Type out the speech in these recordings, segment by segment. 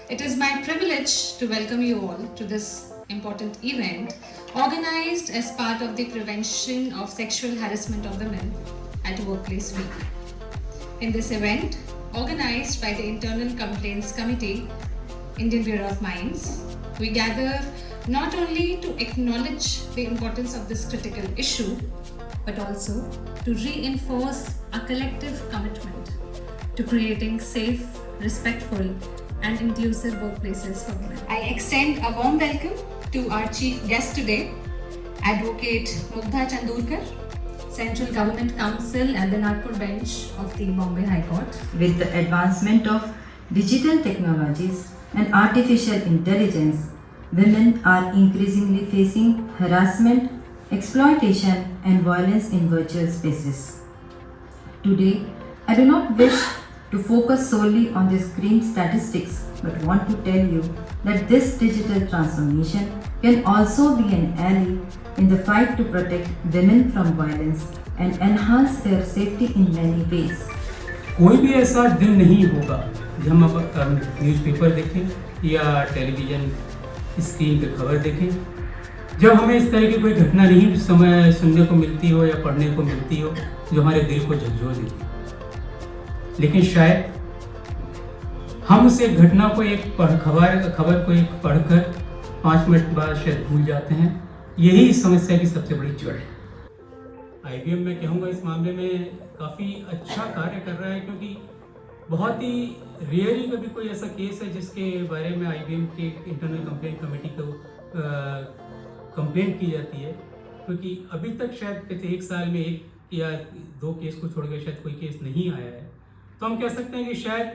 It is my privilege to welcome you all to this important event organized as part of the Prevention of Sexual Harassment of Women at Workplace Week. In this event, organized by the Internal Complaints Committee, Indian Bureau of Mines, we gather not only to acknowledge the importance of this critical issue, but also to reinforce a collective commitment to creating safe, respectful, and inclusive workplaces for women. I extend a warm welcome to our chief guest today, Advocate Mugdha Chandorkar, Central Government Counsel at the Nagpur Bench of the Bombay High Court. With the advancement of digital technologies and artificial intelligence, women are increasingly facing harassment, exploitation, and violence in virtual spaces. Today, I do not wish to focus solely on these grim statistics, but want to tell you that this digital transformation can also be an ally in the fight to protect women from violence and enhance their safety in many ways. कोई भी ऐसा दिन नहीं होगा जब हम newspaper देखें या टेलीविज़न स्क्रीन पे खबर देखें जब हमें इस तरह की कोई घटना नहीं समय सुनने को मिलती हो या पढ़ने को मिलती हो जो हमारे दिल को झंझोर देती हो। लेकिन शायद हम उस एक घटना को खबर को एक पढ़कर 5 मिनट बाद शायद भूल जाते हैं। यही इस समस्या की सबसे बड़ी जड़ है। IBM मैं कहूँगा इस मामले में काफ़ी अच्छा कार्य कर रहा है, क्योंकि बहुत ही रेयरली कभी कोई ऐसा केस है जिसके बारे में IBM के इंटरनल कंप्लेंट कमेटी को कंप्लेंट की जाती है, क्योंकि अभी तक शायद 1 साल में 1 या 2 केस को छोड़कर शायद कोई केस नहीं आया है। तो हम कह सकते हैं कि शायद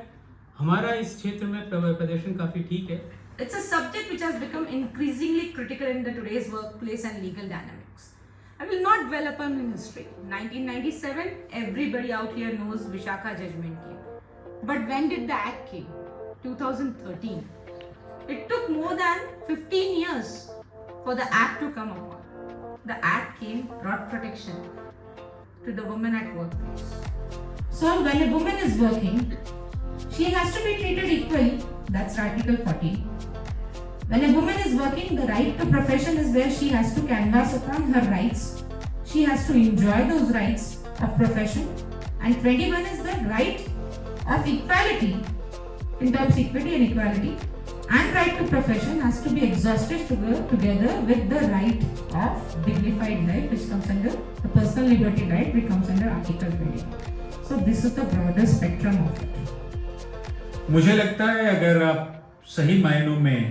हमारा इस क्षेत्र में प्रदर्शन काफ़ी ठीक है। It's a subject which has become increasingly critical in the today's workplace and legal dynamics. I will not dwell upon in history. 1997, everybody out here knows Vishakha judgment came. But when did the act came? 2013. It took more than 15 years for the act to come upon. The act came, brought protection to the women at workplace. So when a woman is working, she has to be treated equally. That's Article 14. When a woman is working, the right to profession is where she has to canvass upon her rights. She has to enjoy those rights of profession. And 21 is the right of equality, in terms of equity and equality. And right to profession has to be exhausted together with the right of dignified life, which comes under the personal liberty right, which comes under Article 20. So this is the broader spectrum of it. मुझे लगता है अगर आप सही मायनों में,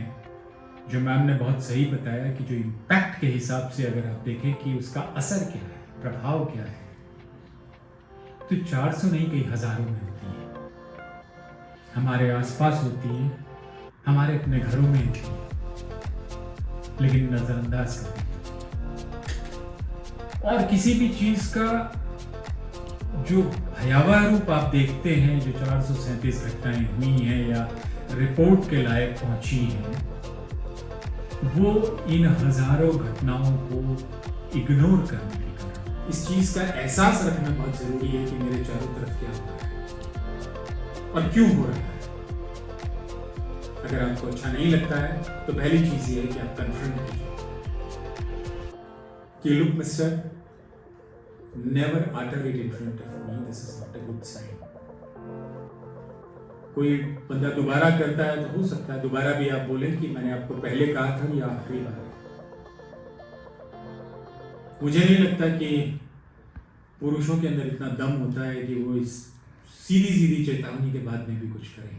जो ma'am ने बहुत सही बताया कि जो इम्पैक्ट के हिसाब से अगर आप देखें कि उसका असर क्या है, प्रभाव क्या है, तो 400 नहीं कई हजारों में होती है, हमारे आसपास होती है, हमारे अपने घरों में होती है, लेकिन नजरअंदाज करती है। और किसी भी चीज का जो भयावह रूप आप देखते हैं, जो 437 घटनाएं हुई हैं या रिपोर्ट के लायक पहुंची हैं, वो इन हजारों घटनाओं को इग्नोर करने के कारण इस चीज का एहसास रखना बहुत जरूरी है कि मेरे चारों तरफ क्या हो रहा है और क्यों हो रहा है। अगर आपको अच्छा नहीं लगता है तो पहली चीज ये है कि आप कन्फ्रंट कीजिए कि look mister, never utter it in front of me, this is not a good sign. कोई बंदा दोबारा करता है तो हो सकता है दोबारा भी आप बोलें कि मैंने आपको पहले कहा था या आखिरी बार। मुझे नहीं लगता कि पुरुषों के अंदर इतना दम होता है कि वो इस सीधी सीधी चेतावनी के बाद में भी कुछ करें।